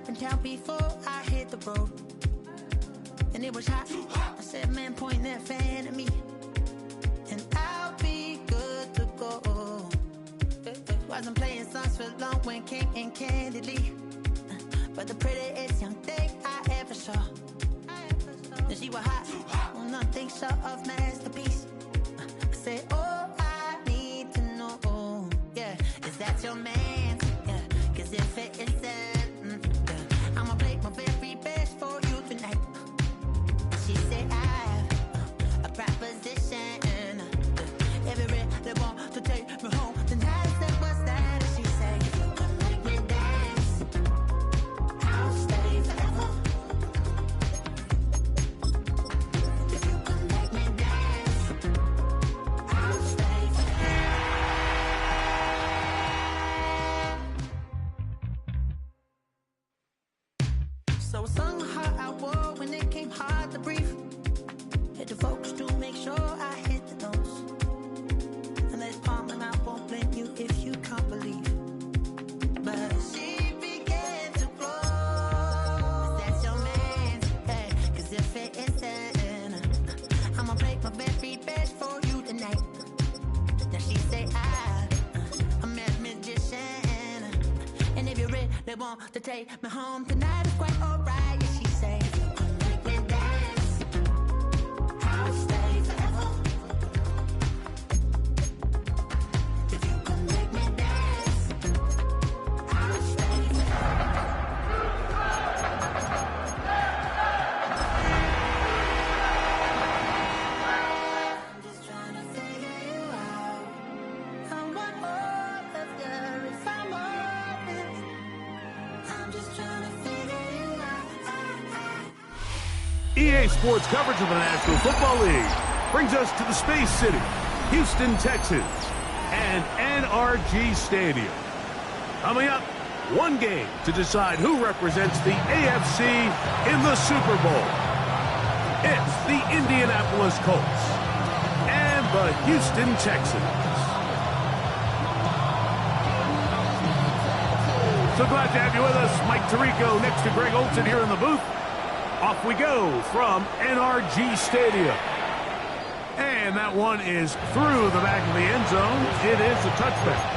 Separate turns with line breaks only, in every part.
up and down before I hit the road. And it was hot. I said, man, point that fan at me, and I'll be good to go. Wasn't playing songs for long when came in candidly, but the prettiest young thing I ever saw. And she was hot, well, nothing short of masterpiece. I said, oh, I need to know, yeah, is that your man? Yeah, cause if it isn't, yeah, I'ma play my very best for you tonight. She said, I have a proposition. Every they want to take me home tonight. I said, what's that? And she said, if you can make me dance, I'll stay forever. If you can make me dance, I'll stay forever. So I sung how I wore when it came hard to breathe. Hit the focus to make sure I hit the notes. And let's palm and I won't blame you if you can't believe. But she began to glow. That's your man, hey, cause if it isn't, I'ma break my very best for you tonight. Now she say I'm a magician, and if you're ready, they want to take me home tonight. It's quite alright. Yeah, she say, if you can make me dance, I'll stay forever. If you can make me dance, I'll stay forever. I'm just trying to figure you out. I want all of you if I'm honest. I'm just trying to figure you out.
EA Sports coverage of the National Football League brings us to the Space City, Houston, Texas, and NRG Stadium. Coming up, one game to decide who represents the AFC in the Super Bowl. It's the Indianapolis Colts and the Houston Texans. So glad to have you with us. Mike Tirico next to Greg Olson here in the booth. Off we go from NRG Stadium. And that one is through the back of the end zone. It is a touchback.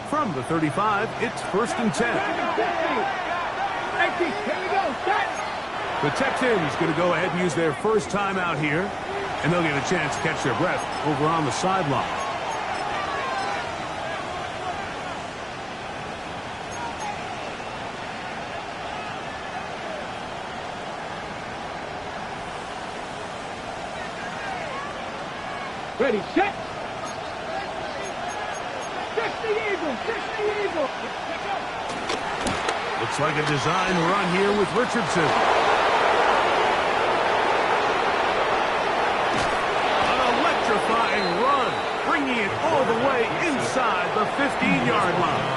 From the 35, it's 1st and 10. The Texans going to go ahead and use their first timeout here, and they'll get a chance to catch their breath over on the sideline.
Ready, set. Catch the eagle, catch the eagle.
Looks like a design run here with Richardson. An electrifying run, bringing it all the way inside the 15-yard line.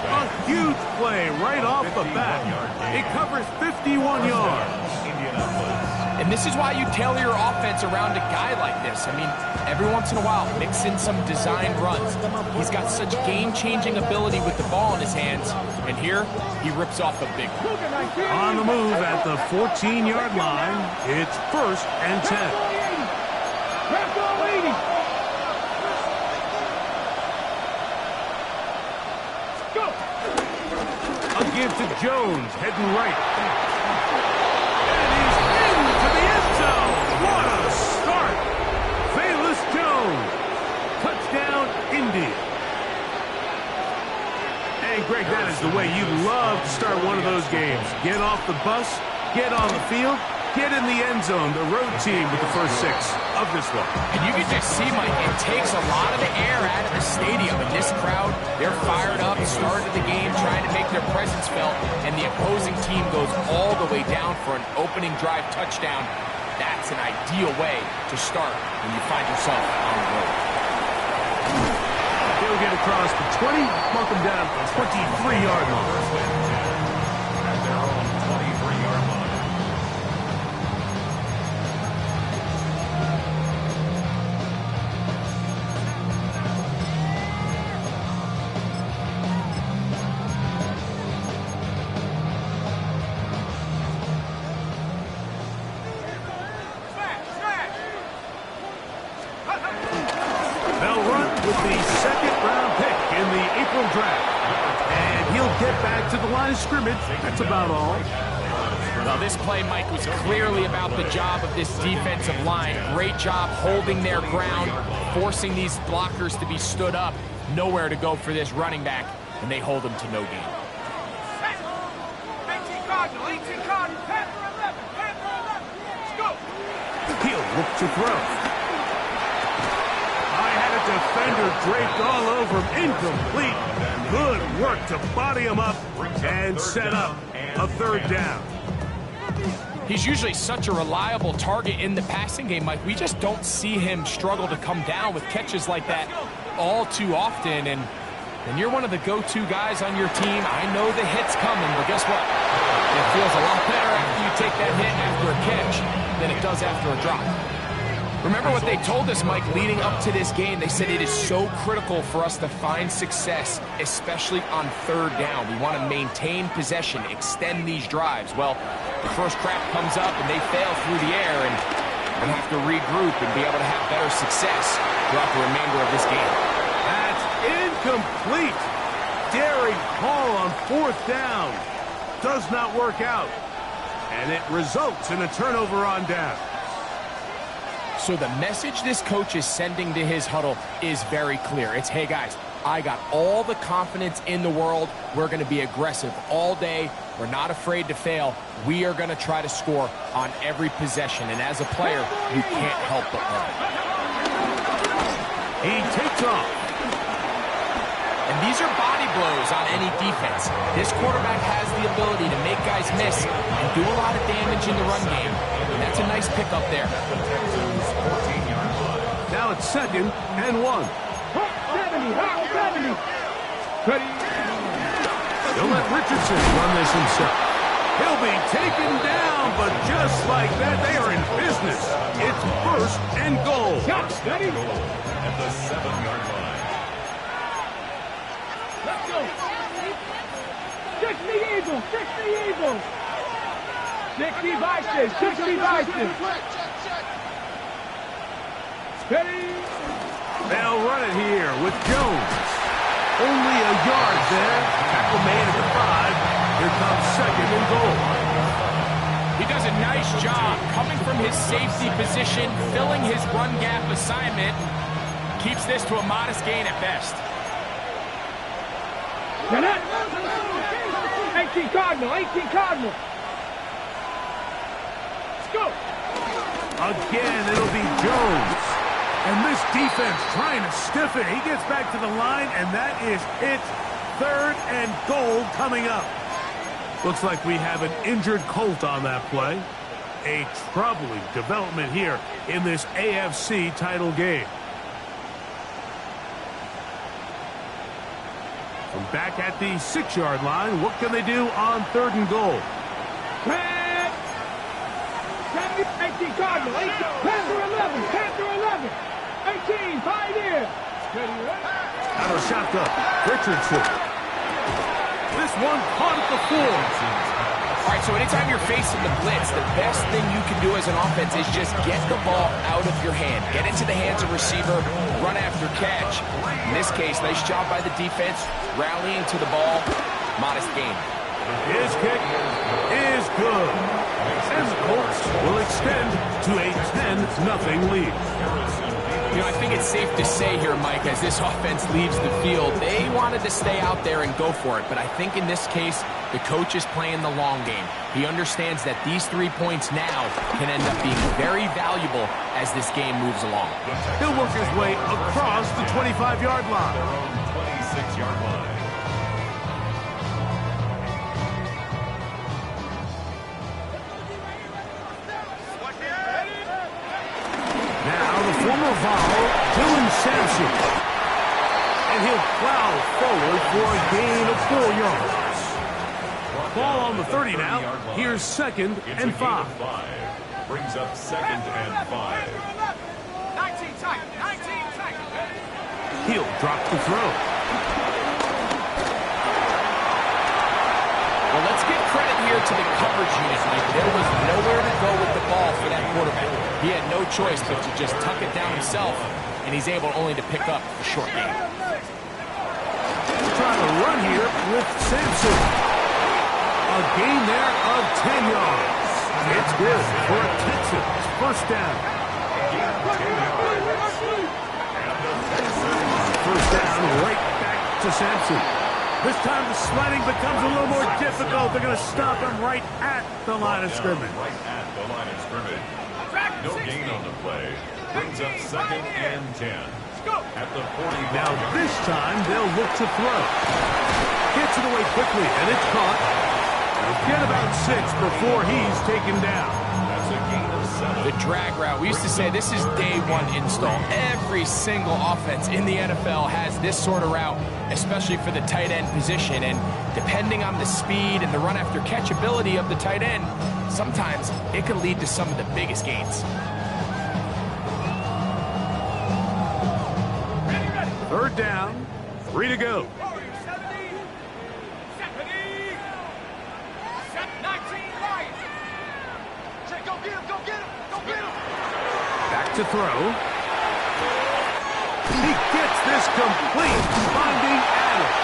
A huge play right off the bat. It covers 51 yards.
And this is why you tailor your offense around a guy like this. I mean, every once in a while, mix in some designed runs. He's got such game-changing ability with the ball in his hands. And here, he rips off a big one.
On the move at the 14-yard line, it's 1st and 10. A give to Jones, heading right. What a start! Velus Jones. Touchdown, Indy. And Greg, that is the way you love to start one of those games. Get off the bus, get on the field, get in the end zone. The road team with the first 6 of this one.
And you can just see, Mike, it takes a lot of the air out of the stadium. And this crowd, they're fired up, started the game, trying to make their presence felt. And the opposing team goes all the way down for an opening drive touchdown. That's an ideal way to start when you find yourself on the road.
across the 20, mark them down at the 23-yard line.
At their own 23-yard line.
They'll run with the second-round pick in the April draft. And he'll get back to the line of scrimmage. That's about all.
Well, this play, Mike, was clearly about the job of this defensive line. Great job holding their ground, forcing these blockers to be stood up. Nowhere to go for this running back, and they hold him to no gain.
18 Cardinal, 18 Cardinal, Panther 11, Panther 11. Let's go.
He'll look to throw. I had a defender draped all over him. Incomplete. Good work to body him up and set up a third down.
He's usually such a reliable target in the passing game, Mike. We just don't see him struggle to come down with catches like that all too often. And you're one of the go-to guys on your team. I know the hit's coming, but guess what? It feels a lot better after you take that hit after a catch than it does after a drop. Remember what they told us, Mike, leading up to this game. They said it is so critical for us to find success, especially on third down. We want to maintain possession, extend these drives. Well, the first crack comes up and they fail through the air, and we'll have to regroup and be able to have better success throughout the remainder of this game.
That's incomplete. Daring Hall on fourth down. Does not work out. And it results in a turnover on down.
So the message this coach is sending to his huddle is very clear. It's, hey guys, I got all the confidence in the world. We're going to be aggressive all day. We're not afraid to fail. We are going to try to score on every possession. And as a player, you can't help but learn.
He takes off.
And these are body blows on any defense. This quarterback has the ability to make guys miss and do a lot of damage in the run game. And that's a nice pickup there.
Now it's 2nd and 1.
70. Ready.
He'll let Richardson run this himself. He'll be taken down, but just like that, they are in business. It's 1st and goal.
Ready.
At the 7-yard line.
Let's go. 60 Eagles, 60 Eagles. 60 Vikings, 60 Vikings. Ready.
They'll run it here with Jones. Only a yard there. Tackle made at the 5. Here comes 2nd and goal.
He does a nice job coming from his safety position, filling his run gap assignment. Keeps this to a modest gain at best.
18 Cardinal, 18 Cardinal. Let's go.
Again, it'll be Jones. And this defense trying to stiff it. He gets back to the line, and that is it. 3rd and goal coming up. Looks like we have an injured Colt on that play. A troubling development here in this AFC title game. From back at the 6-yard line, what can they do on 3rd and goal?
18 Cardinal, 18, Panther 11, Panther 11. 18, Pioneer.
Out of shotgun, Richardson. This one caught at the 4.
All right, so anytime you're facing the blitz, the best thing you can do as an offense is just get the ball out of your hand. Get into the hands of receiver, run after catch. In this case, nice job by the defense, rallying to the ball. Modest gain.
His kick is good. And the Colts will extend to a 10-0 lead.
You know, I think it's safe to say here, Mike, as this offense leaves the field, they wanted to stay out there and go for it. But I think in this case, the coach is playing the long game. He understands that these 3 points now can end up being very valuable as this game moves along.
He'll work his way across the 25-yard line.
Their own 26-yard line.
Now the former Vol, Dylan Sampson. And And he'll plow forward for a gain of 4 yards. Ball on the 30 now. Here's 2nd and 5.
Brings up 2nd and 5.
19 seconds. 19 seconds.
He'll drop the throw.
Well, let's give credit here to the coverage unit, Mike. There was nowhere to go with the ball for that quarterback. He had no choice but to just tuck it down himself, and he's able only to pick up a short gain.
Trying to run here with Sampson. A gain there of 10 yards. It's good for a Texans first down. First down, right back to Sampson. This time the sliding becomes a little more difficult. They're going to stop him right at the line of scrimmage.
Right at the line of scrimmage. No gain on the play. Brings up 2nd and 10. At the 40.
Now this time they'll look to throw. Gets it away quickly, and it's caught. He'll get about 6 before he's taken down.
That's a gain of 7.
The drag route, we used to say this is day 1 install. Every single offense in the NFL has this sort of route, especially for the tight end position. And depending on the speed and the run after catch ability of the tight end, sometimes it can lead to some of the biggest gains.
Third down, 3 to go. Back to throw. He gets this complete, finding Adams.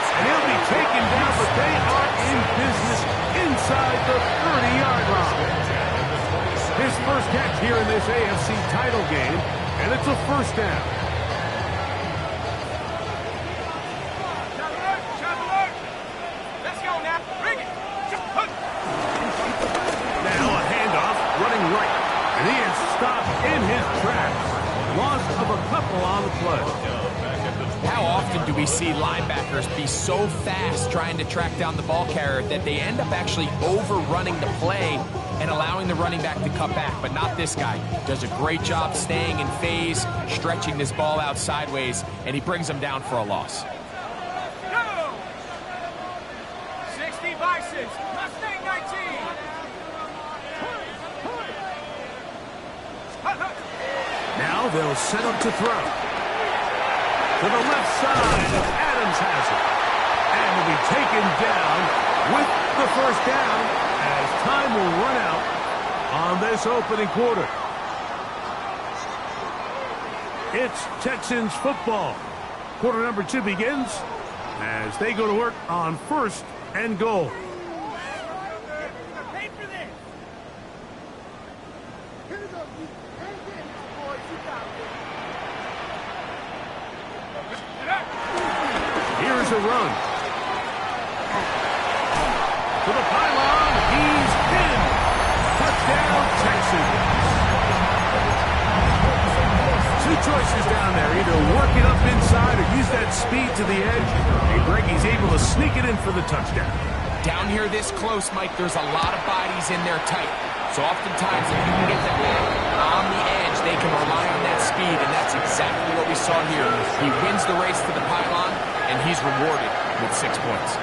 And he'll be taken down, but they are in business inside the 30-yard line. His first catch here in this AFC title game, and it's a first down.
Let's go now. Bring it.
Now a handoff, running right. And he is stopped in his tracks. Loss of a couple on the play.
How often do we see linebackers be so fast trying to track down the ball carrier that they end up actually overrunning the play and allowing the running back to cut back? But not this guy. Does a great job staying in phase, stretching this ball out sideways, and he brings them down for a loss.
60 by 6. Mustang 19.
Now they'll set up to throw. To the left side, Adams has it. And will be taken down with the first down as time will run out on this opening quarter. It's Texans football. Quarter number 2 begins as they go to work on 1st and goal. Here's a run. To the pylon, he's in. Touchdown, Texans. 2 choices down there. Either work it up inside or use that speed to the edge. Hey, Greg, he's able to sneak it in for the touchdown.
Down here this close, Mike, there's a lot of bodies in there tight. So oftentimes, if you can get that man on the edge, they can rely on that speed, and that's exactly what we saw here. He wins the race to the pylon, and he's rewarded with 6 points.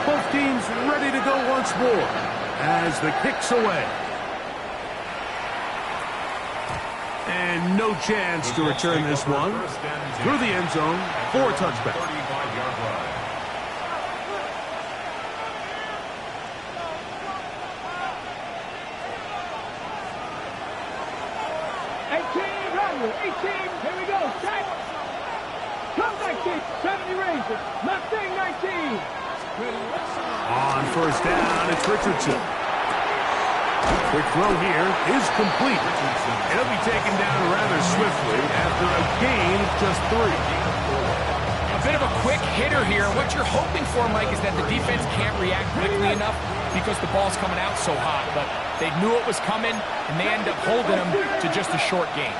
Both teams ready to go once more as the kick's away. And no chance to return this one through the end zone for a touchback.
35-yard line.
Here we go. Set. Come 19. 70 raises. Mustang 19.
On first down, it's Richardson. Quick throw here is complete. It'll be taken down rather swiftly after a gain of just 3.
A bit of a quick hitter here. What you're hoping for, Mike, is that the defense can't react quickly enough because the ball's coming out so hot. But they knew it was coming, and they end up holding them to just a short gain.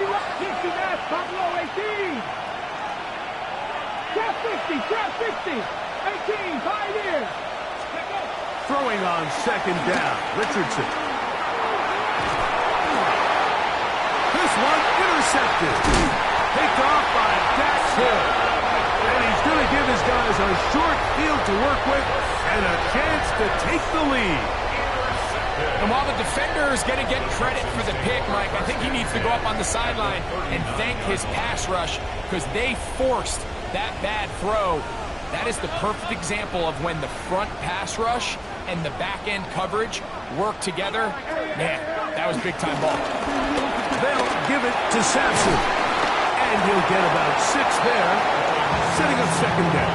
60 back, top low, 18. Trap 60, trap 60. 18, 5 years.
Throwing on second down, Richardson. This one intercepted. Picked off by Dax Hill. And he's going to give his guys a short field to work with and a chance to take the lead.
And while the defender is going to get credit for the pick, Mike, I think he needs to go up on the sideline and thank his pass rush because they forced that bad throw. That is the perfect example of when the front pass rush and the back end coverage work together. Man, that was big time ball.
They'll give it to Sampson. And he'll get about 6 there, setting up second down.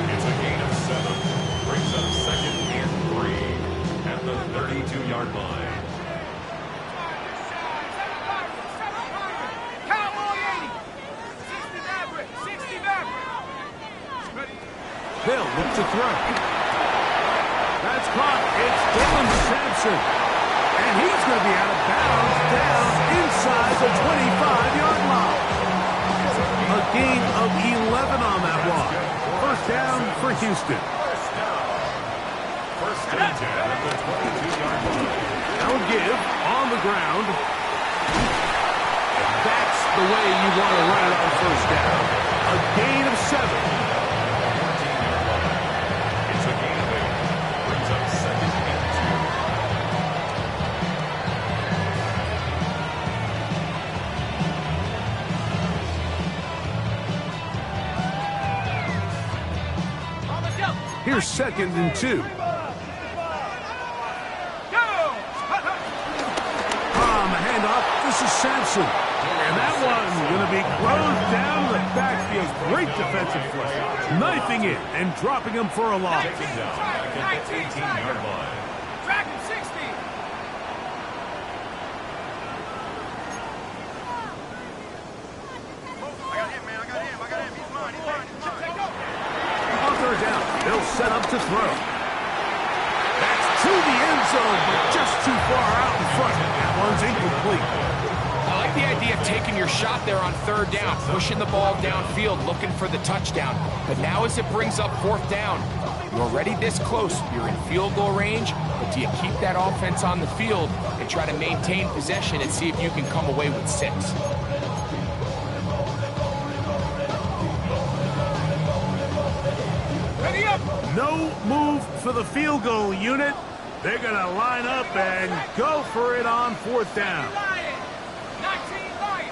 It's a gain of 7. Brings up second and 3 at the 32-yard line.
They'll look to throw. That's caught. It's Dylan Sampson. And he's going to be out of bounds down inside the 25-yard line. A gain of 11 on that one. First down for Houston.
First and 10 at the 22-yard line.
Now give on the ground. That's the way you want to run it on first down. A gain of 7. Here's second and 2. From the handoff, this is Sampson. And that one's going to be closed down the backfield. Great defensive play. Knifing it and dropping him for a loss.
Taking down at the 18-yard line.
Track him 60.
Down. They'll set up to throw. That's to the end zone, but just too far out in front. That one's incomplete.
I like the idea of taking your shot there on third down, pushing the ball downfield, looking for the touchdown. But now as it brings up fourth down, you're already this close. You're in field goal range, but do you keep that offense on the field and try to maintain possession and see if you can come away with 6?
No move for the field goal unit. They're going to line up and go for it on fourth down.
19 Lions.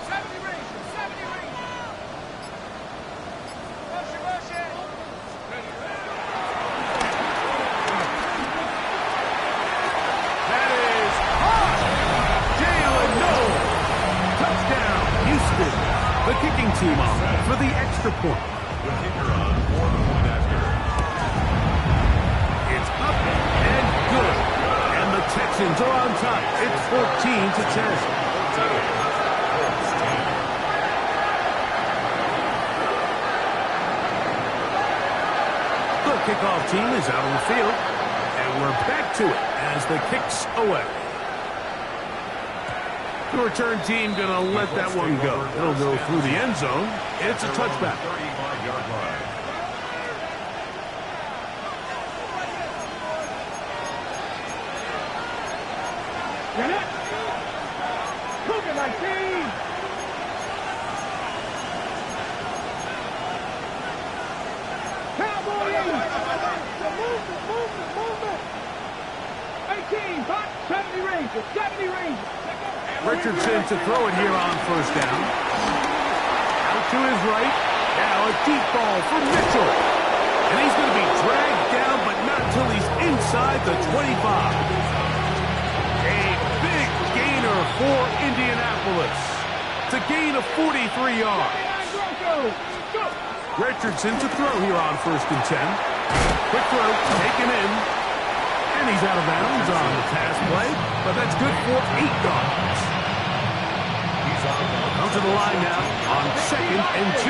70 Rangers. 70 Rangers. Rush it.
That is hot. Jalen Noel. Touchdown, Houston. The kicking team on for the extra point.
The kicker on for the point after.
It's up and good. And the Texans are on top. It's 14-10. The kickoff team is out on the field. And we're back to it as the kick's away. The return team going to let that one go. It'll go through the end zone. It's a touchback.
35-yard line.
Get it. Look at my team. Cowboy 80. Movement. 18, 70 Rangers. 70 Rangers.
Richardson to throw it here on first down. Out to his right. Now a deep ball for Mitchell. And he's going to be dragged down, but not till he's inside the 25. A big gainer for Indianapolis. It's a gain of 43 yards. Richardson to throw here on first and 10. Quick throw, taken in. And he's out of bounds on the pass play, but that's good for 8 yards. Come to the line now on second and 2.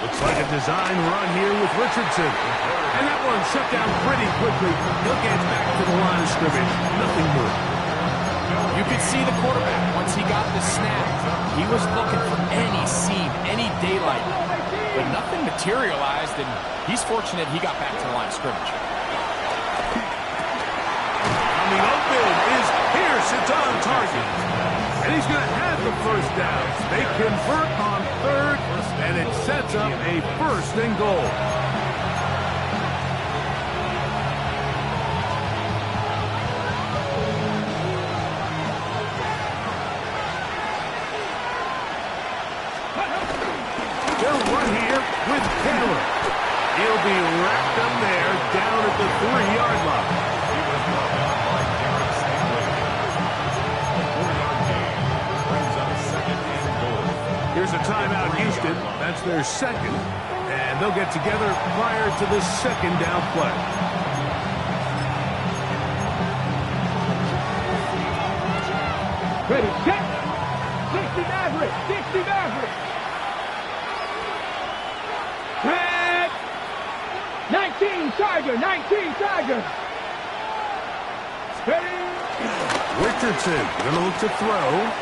The
Looks like a design run here with Richardson. And that one shut down pretty quickly. He'll get back to the line of scrimmage. Nothing more.
You could see the quarterback, once he got the snap, he was looking for any seam, any daylight. But nothing materialized, and he's fortunate he got back to the line of scrimmage.
Coming open is Pierce. It's on target. And he's going to have the first down. They convert on third, and it sets up a first and goal. They'll run here with Taylor. He'll be wrapped up there down at the 3-yard line. Here's a timeout, Houston. That's their second. And they'll get together prior to the second down play.
Ready, set. 60 Maverick. 60 Maverick. Red. 19 Tiger. 19 Tiger. Ready.
Richardson going to look to throw.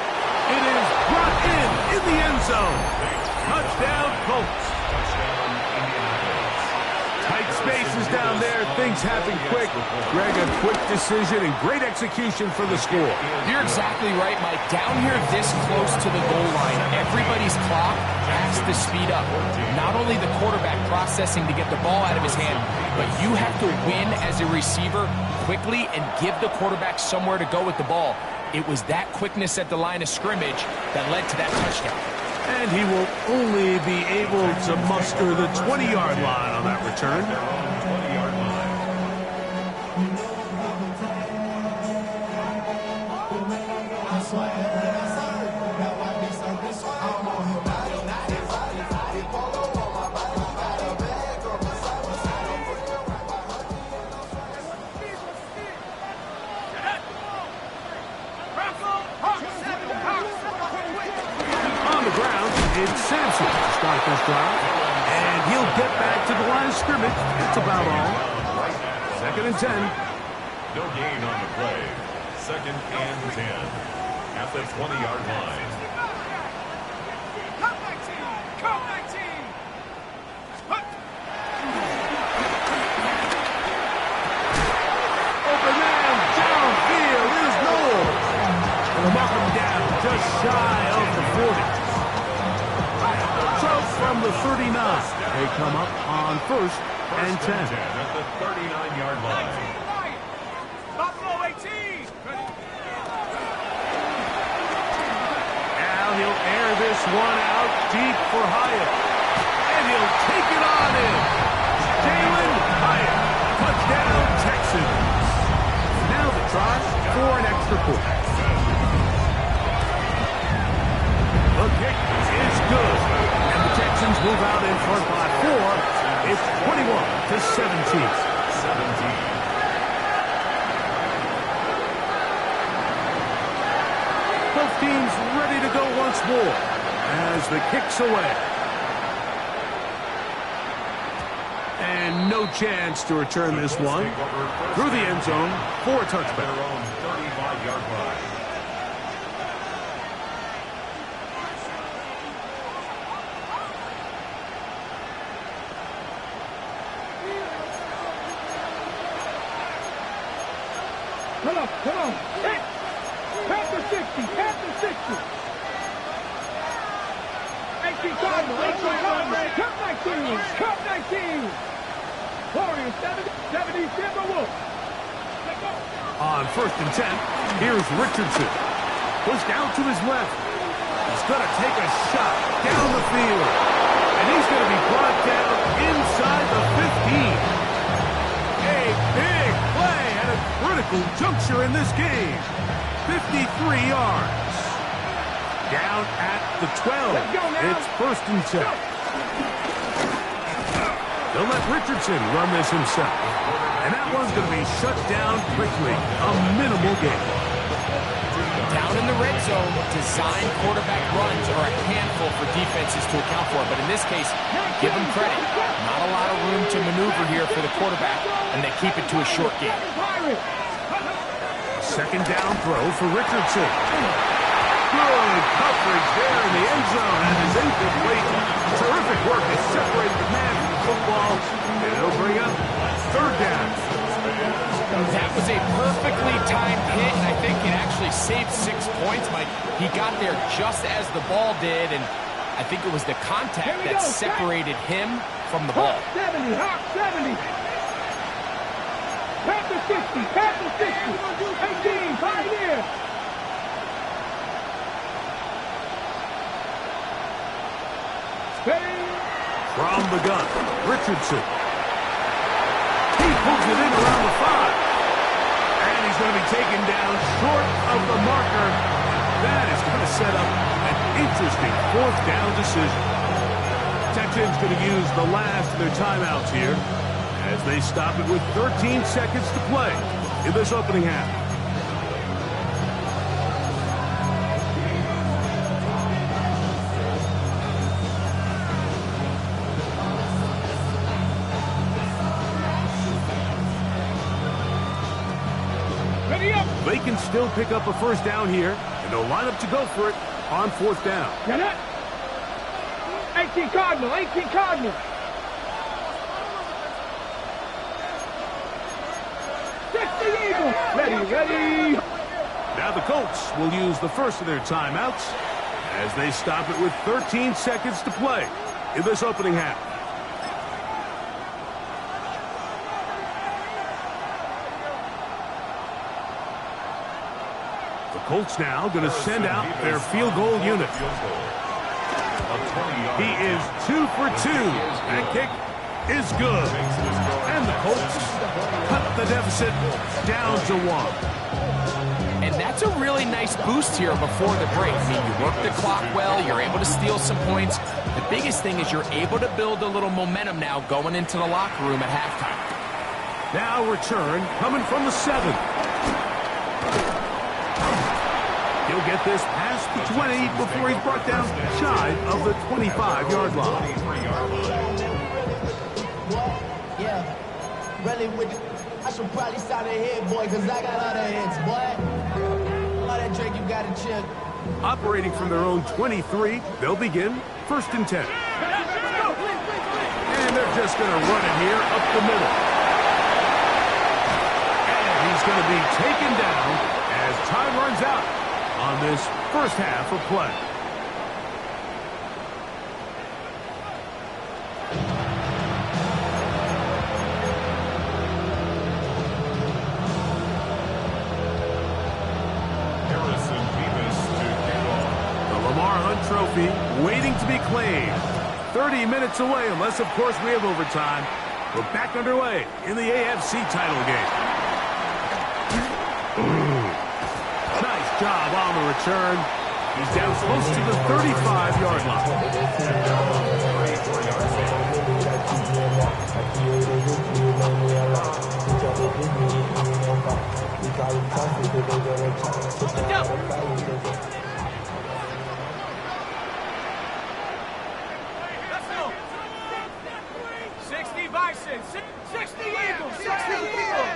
It is brought in the end zone. Touchdown, Colts. Tight spaces down there. Things happen quick. Greg, a quick decision and great execution for the score.
You're exactly right, Mike. Down here this close to the goal line, everybody's clock has to speed up. Not only the quarterback processing to get the ball out of his hand, but you have to win as a receiver quickly and give the quarterback somewhere to go with the ball. It was that quickness at the line of scrimmage that led to that touchdown.
And he will only be able to muster the 20-yard line on that return. It's Sampson to start this drive. And he'll get back to the line of scrimmage. That's about all. 2nd and 10.
No gain on the play. 2nd and 10. At the 20-yard line.
Come 19. Come 19.
Open man downfield is Noel. They'll mark him down just shy of the 40. From the 39, they come up on 1st and 10.
At the 39-yard line.
Buffalo 18.
Now he'll air this one out deep for Hyatt. And he'll take it on in. Jalen Hyatt. Touchdown, Texans. Now the try for an extra point. The kick is good. Texans move out in front by 4. It's 21-17. Both teams ready to go once more as the kick's away. And no chance to return this one through the end zone for a touchback.
35-yard line.
Come on. Hit. Panther 60. Panther 60. 18 Cardinal. 18 Cardinal. Cup 19. Cup 19. Warriors 70 Timberwolves.
On 1st and 10, here's Richardson. Pushed out to his left. He's going to take a shot down the field. And he's going to be brought down inside the 15. A big play at a critical juncture in this game. 53 yards. Down at the 12. It's 1st and 10. They'll let Richardson run this himself. And that one's going to be shut down quickly. A minimal gain.
Down Down in the red zone, design quarterback runs are a handful for defenses to account for. But in this case, give them credit. Not a lot of room to maneuver here for the quarterback, and they keep it to a short game.
Second down throw for Richardson. Good coverage there in the end zone, and is incomplete. Terrific work to separate the man from the football, and it'll bring up third down.
That was a perfectly timed hit, and I think it actually saved 6 points, Mike. He got there just as the ball did, and I think it was the contact that separated him from the ball.
70, Hawk 70. Pass the 60, pass the 60. 18, Pioneer.
From the gun, Richardson. He pulls it in around the 5. And he's going to be taken down short of the marker. That is going to set up an interesting fourth down decision. Texans going to use the last of their timeouts here as they stop it with 13 seconds to play in this opening half. They can still pick up a first down here, and they'll line up to go for it on fourth down.
Get it? 18 Cardinal, 18 Cardinal. 60 Eagle. Ready.
Now the Colts will use the first of their timeouts as they stop it with 13 seconds to play in this opening half. Colts now going to send out their field goal unit. He is 2 for 2. That kick is good. And the Colts cut the deficit down to 1.
And that's a really nice boost here before the break. I mean, you work the clock well, you're able to steal some points. The biggest thing is you're able to build a little momentum now going into the locker room at halftime.
Now return coming from the 7. He'll get this past the 20 before he's brought down shy of the 25-yard line.
Yeah, really I should probably sign a hit, boy, because I got other hits, boy. All that Drake, you got to chill.
Operating from their own 23, they'll begin first and 10. And they're just going to run it here up the middle. And he's going to be taken down as time runs out on this first half of play.
Harrison Bemis to kick off.
The Lamar Hunt Trophy waiting to be claimed. 30 minutes away, unless, of course, we have overtime. We're back underway in the AFC title game. Nice job on the return. He's down close to the 35-yard line.
Let's go. 60 Bison, 60 Eagles, 60 Eagles.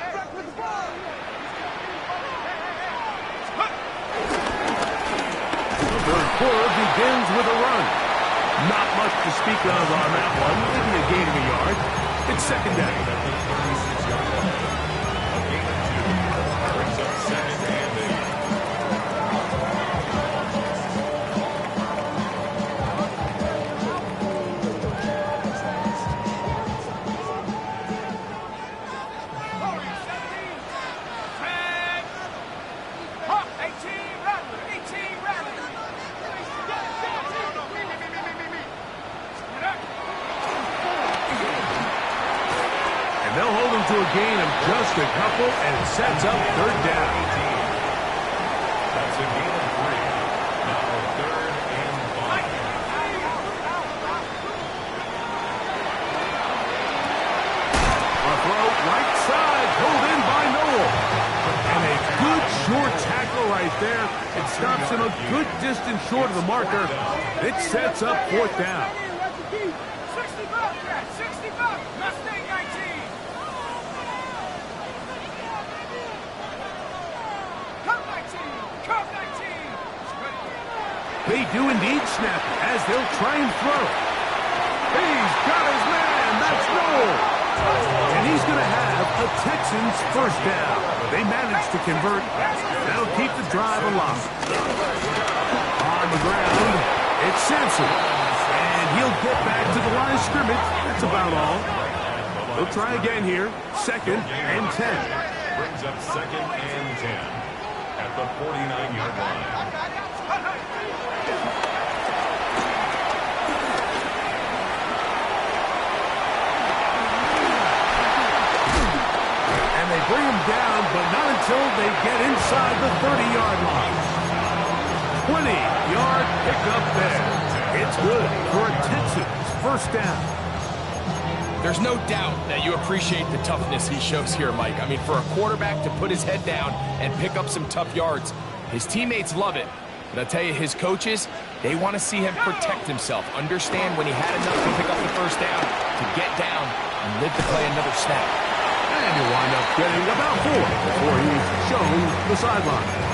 The third quarter begins with a run. Not much to speak of on that one. Maybe a gain of a yard. It's second down. To a gain of just a couple, and it sets up third down.
That's a gain of 3. Now 3rd and 5.
A throw right side, pulled in by Noel. And a good short tackle right there. It stops him a good distance short of the marker. It sets up 4th down.
65, Mustang 19. Cup 19.
They do indeed snap it as they'll try and throw. He's got his man. That's Noel. And he's going to have a Texans 1st down. They managed to convert. That'll keep the drive alive. On the ground, it's Sampson. And he'll get back to the line of scrimmage. That's about all. They'll try again here. 2nd and 10.
Brings up 2nd and 10 at the 49-yard line.
And they bring him down, but not until they get inside the 30-yard line. 20-yard pickup there. It's good for a Texans 1st down.
There's no doubt that you appreciate the toughness he shows here, Mike. I mean, for a quarterback to put his head down and pick up some tough yards, his teammates love it. But I'll tell you, his coaches, they want to see him protect himself, understand when he had enough to pick up the 1st down, to get down and live to play another snap.
And he'll wind up getting about 4 before he's shown the sideline.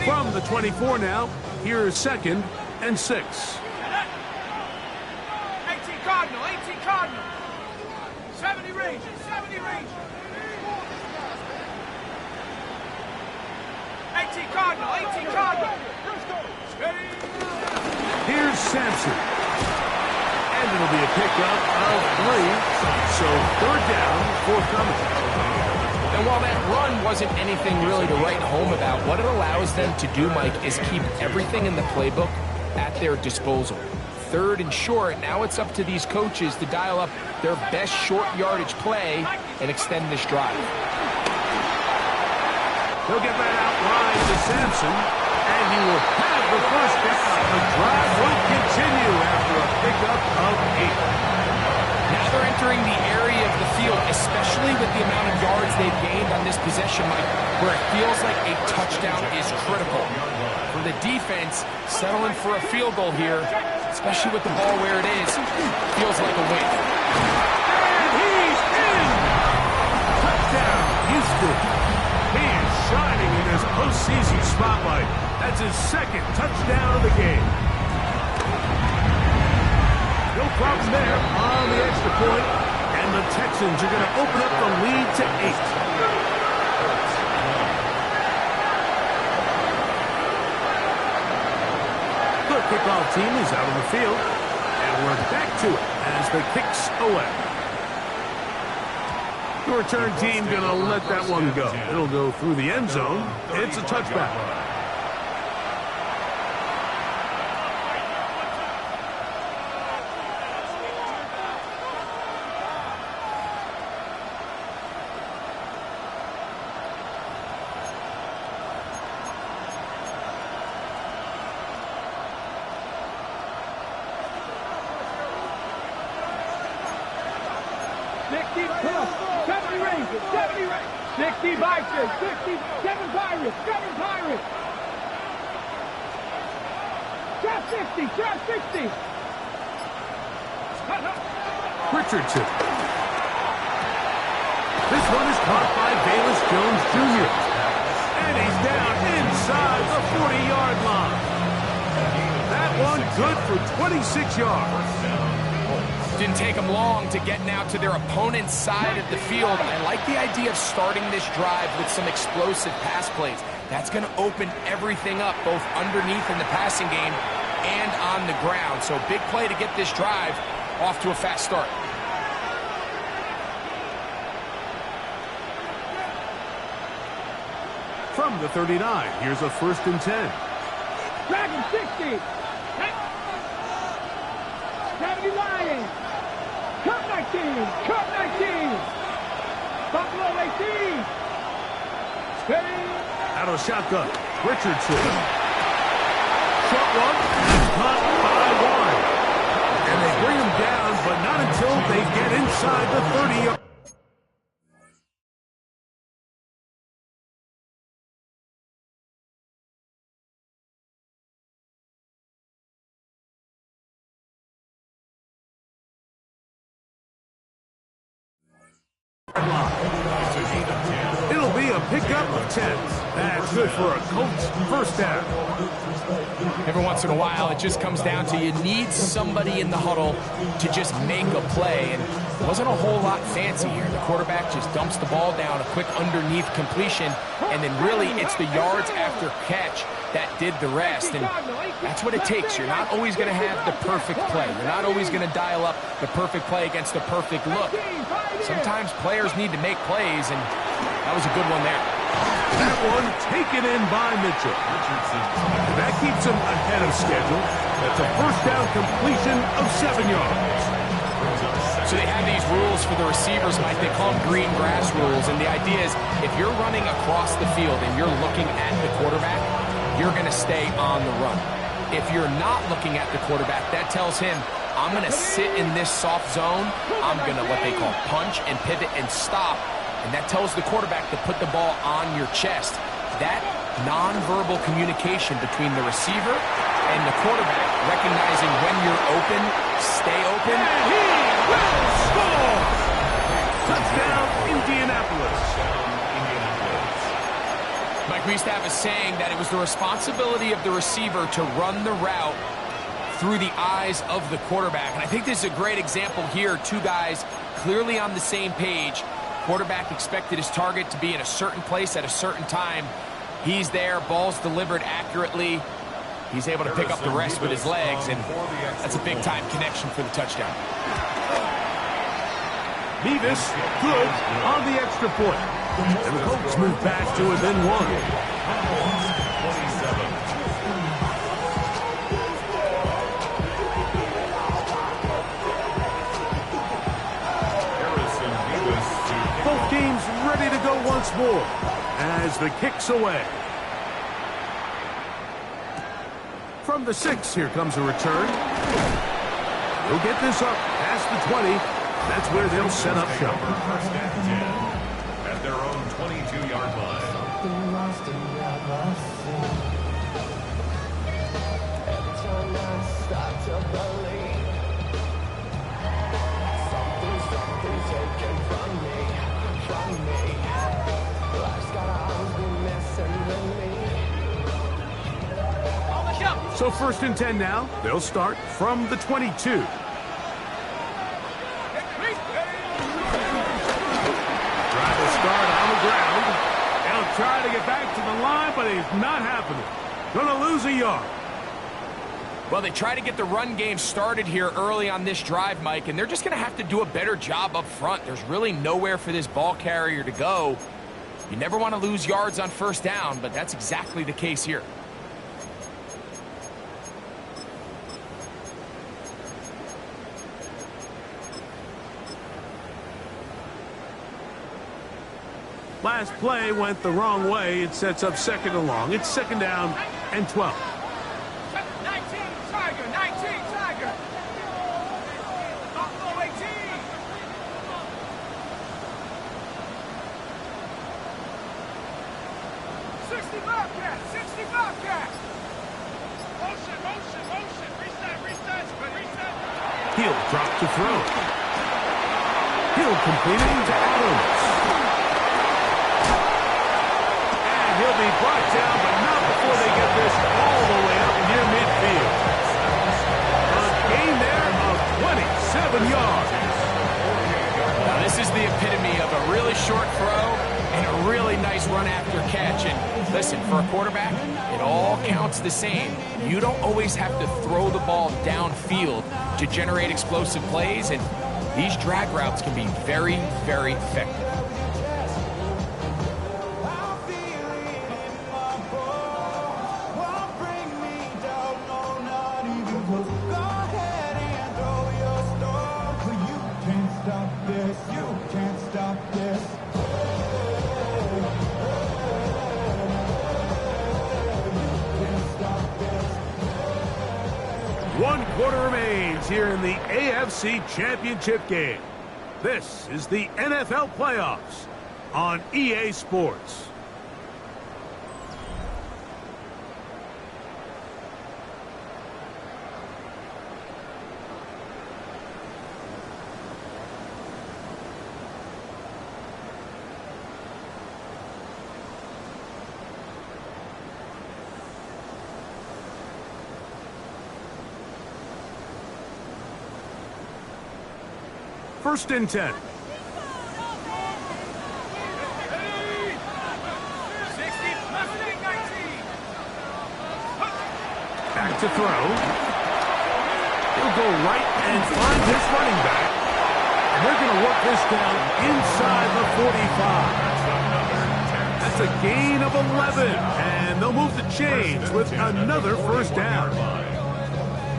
From the 24 now, here's 2nd and 6.
18 Cardinal. 70 range. 18 Cardinal. Steady.
Here's Sampson. And it'll be a pickup of 3. So 3rd down, forthcoming.
And while that run wasn't anything really to write home about, what it allows them to do, Mike, is keep everything in the playbook at their disposal. 3rd and short, now it's up to these coaches to dial up their best short yardage play and extend this drive.
He'll get that out wide to Sampson, and he will have the 1st down. The drive will continue after a pickup of 8.
Now they're entering the area of the field, especially with the amount of yards they've gained on this possession, Mike, where it feels like a touchdown is critical. For the defense, settling for a field goal here, especially with the ball where it is, feels like a win.
And he's in! Touchdown, Houston. He is shining in this postseason spotlight. That's his 2nd touchdown of the game. No problem there on the extra point, and the Texans are going to open up the lead to 8. The kickoff team is out on the field, and we're back to it as the kick's away. The return team going to let that one go. It'll go through the end zone. It's a touchback. Richardson. This one is caught by Bayless Jones Jr. And he's down inside the 40-yard line. That one good for 26 yards.
Didn't take them long to get now to their opponent's side of the field. I like the idea of starting this drive with some explosive pass plays. That's going to open everything up, both underneath in the passing game and on the ground. So big play to get this drive off to a fast start.
From the 39, here's a 1st and 10.
Dragon 60. 70 Lions. Cup 19. Buffalo 18. Steady.
Out of shotgun. Richardson. Short one. Caught by one. And they bring him down, but not until they get inside the 30-yard. It'll be a pickup of 10. That's good for a Colts first down.
Every once in a while, it just comes down to you need somebody in the huddle to just make a play. And it wasn't a whole lot fancy here. The quarterback just dumps the ball down, a quick underneath completion, and then really it's the yards after catch that did the rest. And that's what it takes. You're not always going to have the perfect play. You're not always going to dial up the perfect play against the perfect look. Sometimes players need to make plays, and that was a good one there.
That one taken in by Mitchell. That keeps him ahead of schedule. That's a first down completion of 7 yards.
So they have these rules for the receivers, Mike. They call them green grass rules, and the idea is if you're running across the field and you're looking at the quarterback, you're going to stay on the run. If you're not looking at the quarterback, that tells him, I'm going to sit in this soft zone. I'm going to what they call punch and pivot and stop. And that tells the quarterback to put the ball on your chest. That nonverbal communication between the receiver and the quarterback, recognizing when you're open, stay open.
And he will score! Touchdown, Indianapolis.
Mike, we used to have a saying that it was the responsibility of the receiver to run the route through the eyes of the quarterback. And I think this is a great example here. Two guys clearly on the same page. Quarterback expected his target to be in a certain place at a certain time. He's there, ball's delivered accurately. He's able to pick up the rest with his legs, and that's a big-time connection for the touchdown.
Beavis, good on the extra point. And the Colts move back to within one. Both teams ready to go once more as the kick's away. From the 6, here comes a return. They'll get this up past the 20. That's where they'll set up shop.
First and 10 at their own 22-yard line.
So first and 10 now. They'll start from the 22. Try to start on the ground. They'll try to get back to the line, but it's not happening. Gonna lose a yard.
Well, they try to get the run game started here early on this drive, Mike, and they're just going to have to do a better job up front. There's really nowhere for this ball carrier to go. You never want to lose yards on first down, but that's exactly the case here.
Last play went the wrong way. It sets up second and long. It's second down and 12.
19, Tiger, 19, Tiger. Buffalo 18. 60 Bobcat, 60 Bobcat. Motion, motion, motion. Reset.
He'll drop to throw. He'll complete it to Adams. He'll be brought down, but not before they get this all the way up near midfield. A gain there of 27 yards.
Now, this is the epitome of a really short throw and a really nice run after catch. And listen, for a quarterback, it all counts the same. You don't always have to throw the ball downfield to generate explosive plays, and these drag routes can be very, very effective.
You can't stop this.
1 quarter remains here in the AFC Championship game. This is the NFL Playoffs on EA Sports. First and 10. Back to throw. He'll go right and find his running back. And they're going to work this down inside the 45. That's a gain of 11. And they'll move the chains with another first down.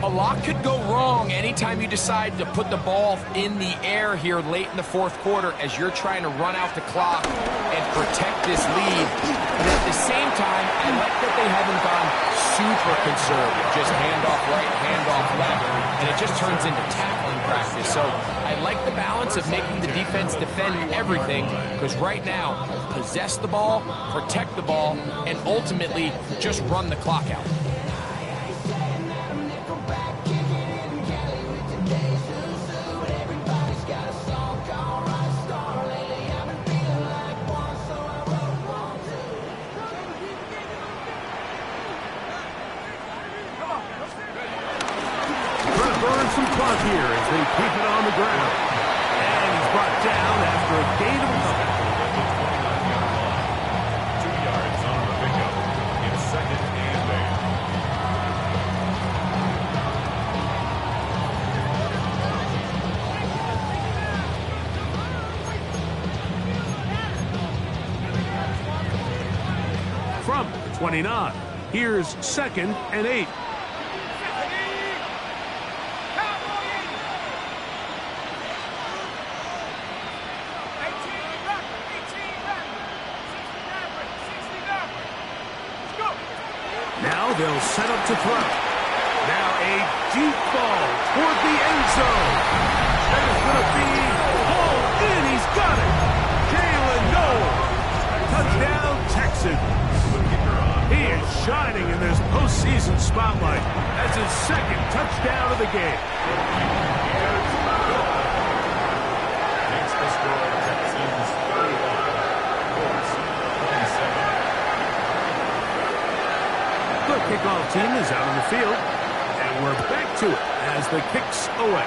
A lot could go wrong anytime you decide to put the ball in the air here late in the fourth quarter as you're trying to run out the clock and protect this lead. But at the same time, I like that they haven't gone super conservative. Just handoff right, handoff left, and it just turns into tackling practice. So I like the balance of making the defense defend everything, because right now, possess the ball, protect the ball, and ultimately just run the clock out.
Some clock here as they keep it on the ground. And he's brought down after a gain of
11. 2 yards on the pickup in second and
8. From the 29, here's second and 8. They'll set up to throw. Now a deep ball toward the end zone. That is going to be hauled in. He's got it. Jalen Noel. Touchdown, Texans. He is shining in this postseason spotlight as his second touchdown of the game.
Makes the score Texans 31. Colts 27.
The kickoff team is out on the field, and we're back to it as the kick's away.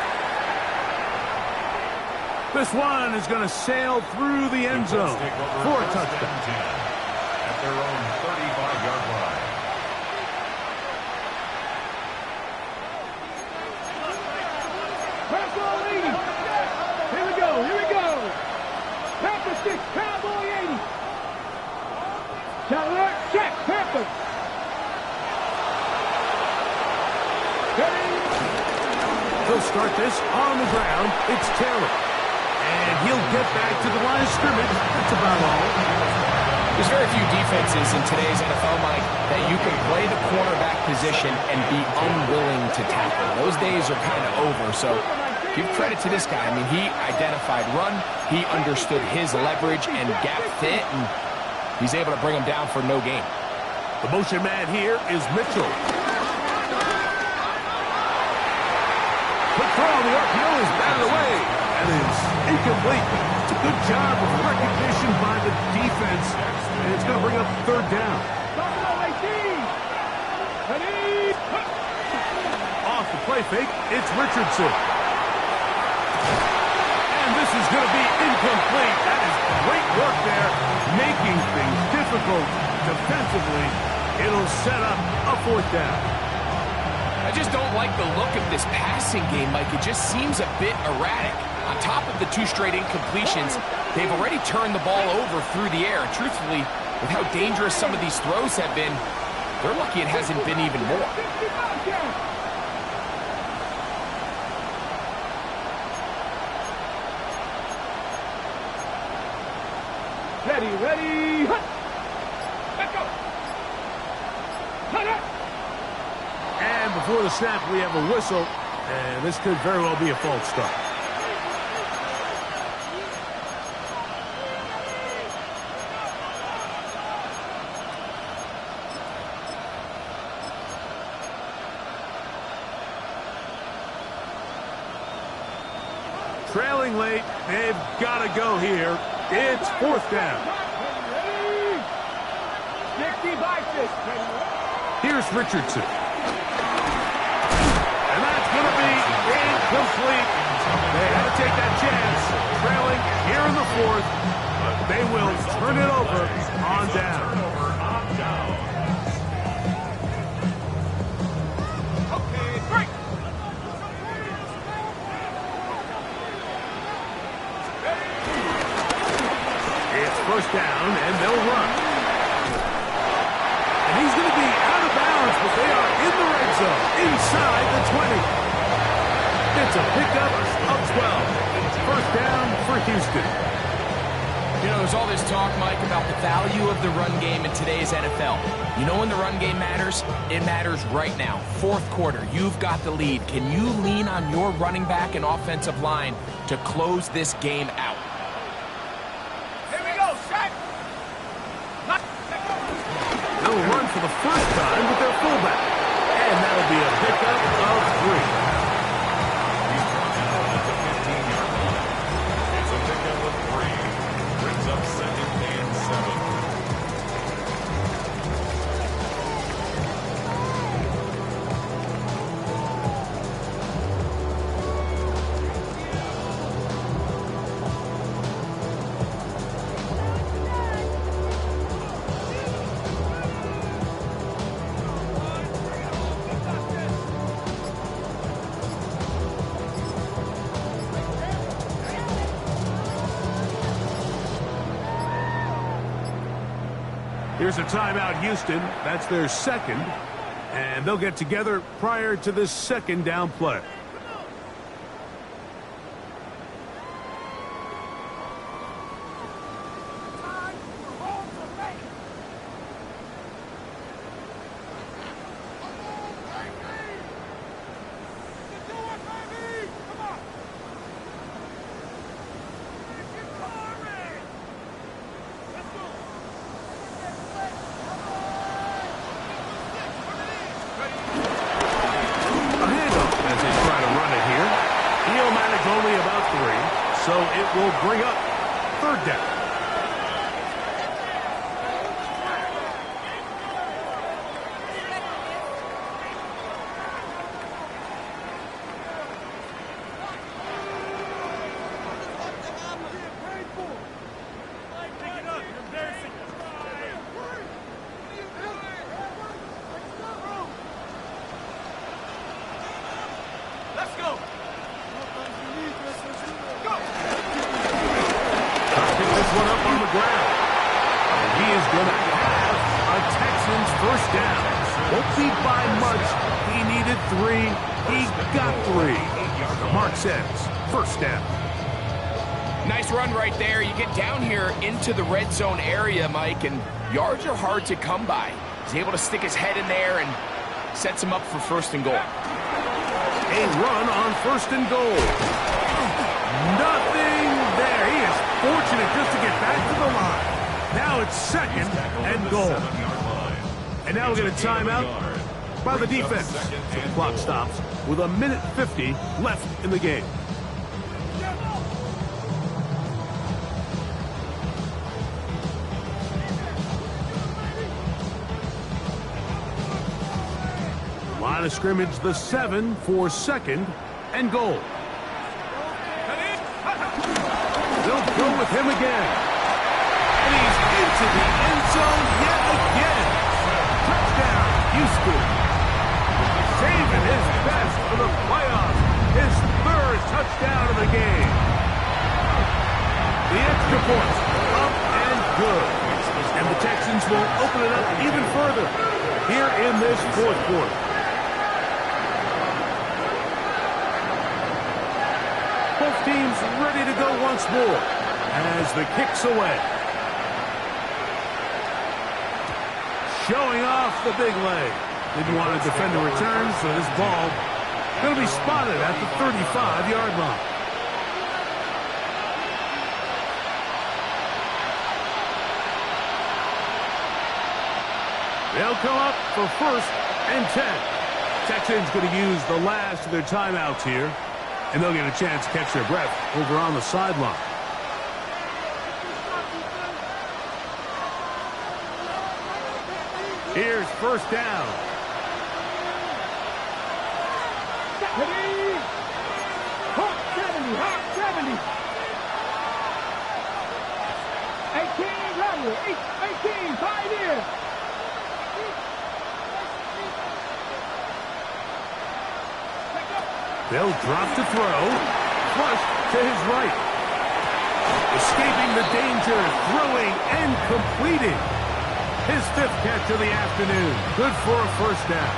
This one is going to sail through the end zone for a touchdown.
At their own 35-yard line.
Purple 80. Here we go. Purple 6, Cowboy 80. Chandler, check, Purple.
He'll start this on the ground. It's Taylor. And he'll get back to the line of scrimmage. That's about all.
There's very few defenses in today's NFL, Mike, that you can play the cornerback position and be unwilling to tackle. Those days are kind of over, so give credit to this guy. I mean, he identified run, he understood his leverage and gap fit, and he's able to bring him down for no gain.
The motion man here is Mitchell. Quick throw, the RPO is batted away. That is incomplete. It's a good job of recognition by the defense, and it's going to bring up third down. Off the play fake, it's Richardson. And this is going to be incomplete. That is great work there, making things difficult defensively. It'll set up a fourth down.
I just don't like the look of this passing game, Mike. It just seems a bit erratic. On top of the 2 straight incompletions, they've already turned the ball over through the air. Truthfully, with how dangerous some of these throws have been, they're lucky it hasn't been even more.
Ready. Let's go.
And before the snap, we have a whistle, and this could very well be a false start. Trailing late, they've got to go here. It's fourth down. Here's Richardson. And that's going to be incomplete. They had to take that chance, trailing here in the fourth, but they will turn it over on down. First down, and they'll run. And he's going to be out of bounds, but they are in the red zone, inside the 20. It's a pickup of 12. First down for Houston.
You know, there's all this talk, Mike, about the value of the run game in today's NFL. You know when the run game matters? It matters right now. Fourth quarter, you've got the lead. Can you lean on your running back and offensive line to close this game out?
They'll run for the first time with their fullback. And that'll be a pickup of 3.
He's brought down at the 15-yard line. It's a pickup of 3. Brings up second and 7.
Here's a timeout, Houston. That's their second. And they'll get together prior to this second down play. So it will bring up third down. First down.
Nice run right there. You get down here into the red zone area, Mike, and yards are hard to come by. He's able to stick his head in there and sets him up for first and goal.
A run on first and goal. Nothing there. He is fortunate just to get back to the line. Now it's second and goal. And now we'll get a timeout by the defense. So the clock stops with 1:50 left in the game. Line of scrimmage, the 7 for second and goal. They'll go with him again. And he's into the end zone yet again. Touchdown, Houston. Saving his best for the playoffs. His third touchdown of the game. The extra point, up and good. And the Texans will open it up even further here in this fourth quarter. Both teams ready to go once more as the kick's away. Showing off the big leg. Didn't want to defend a return, so this ball going to be spotted at the 35-yard line. They'll come up for 1st and 10. Texans going to use the last of their timeouts here, and they'll get a chance to catch their breath over on the sideline. Here's 1st down.
Hawk 70, Hawk 70. 18, level, 18, 5 years.
They'll drop to throw. Flush to his right. Escaping the danger, throwing and completing. His 5th catch of the afternoon. Good for a 1st down.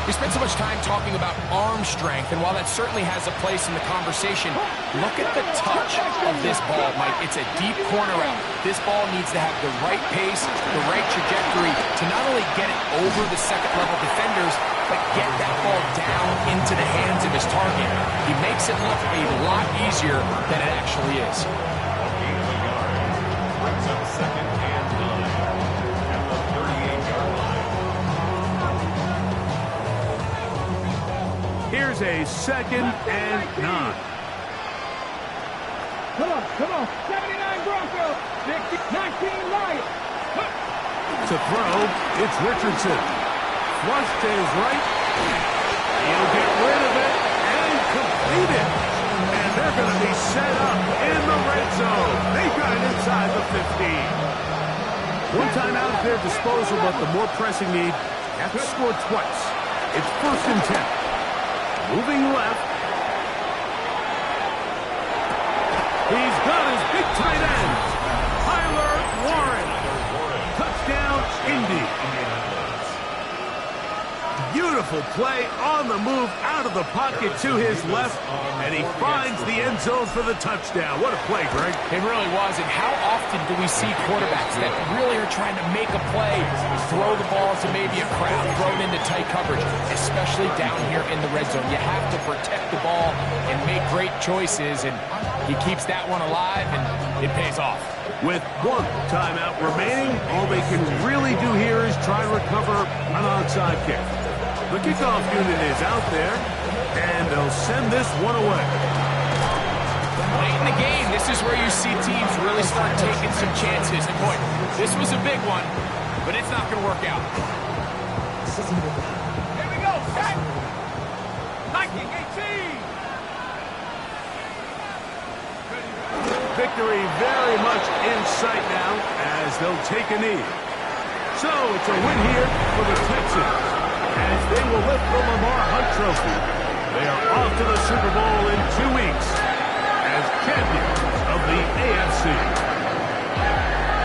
We spent so much time talking about arm strength, and while that certainly has a place in the conversation, look at the touch of this ball, Mike. It's a deep corner out. This ball needs to have the right pace, the right trajectory to not only get it over the second-level defenders, but get that ball down into the hands of his target. He makes it look a lot easier than it actually is.
A gain of a yard. Brings up 2nd and 9 at the 38-yard line.
Here's a 2nd and 9.
Come on. 79 Broncos. 19 Lions.
To throw, it's Richardson. Flush to his right. He'll get rid of it and complete it. And they're going to be set up in the red zone. They got it inside the 15. One time out at their disposal, but the more pressing need, have to score twice. It's 1st and 10. Moving left. He's got his big tight end, Tyler Warren. Touchdown, Indy. Beautiful play on the move out of the pocket to his left, and he finds the end zone for the touchdown. What a play, Greg.
It really was, and how often do we see quarterbacks that really are trying to make a play, throw the ball to maybe a crowd, throw it into tight coverage, especially down here in the red zone. You have to protect the ball and make great choices, and he keeps that one alive, and it pays off.
With 1 timeout remaining, all they can really do here is try to recover an onside kick. The kickoff unit is out there, and they'll send this one away.
Late in the game, this is where you see teams really start taking some chances. And boy, this was a big one, but it's not going to work out.
Here we go, set. 1918.
Victory very much in sight now as they'll take a knee. So it's a win here for the Texans as they will lift the Lamar Hunt Trophy. They are off to the Super Bowl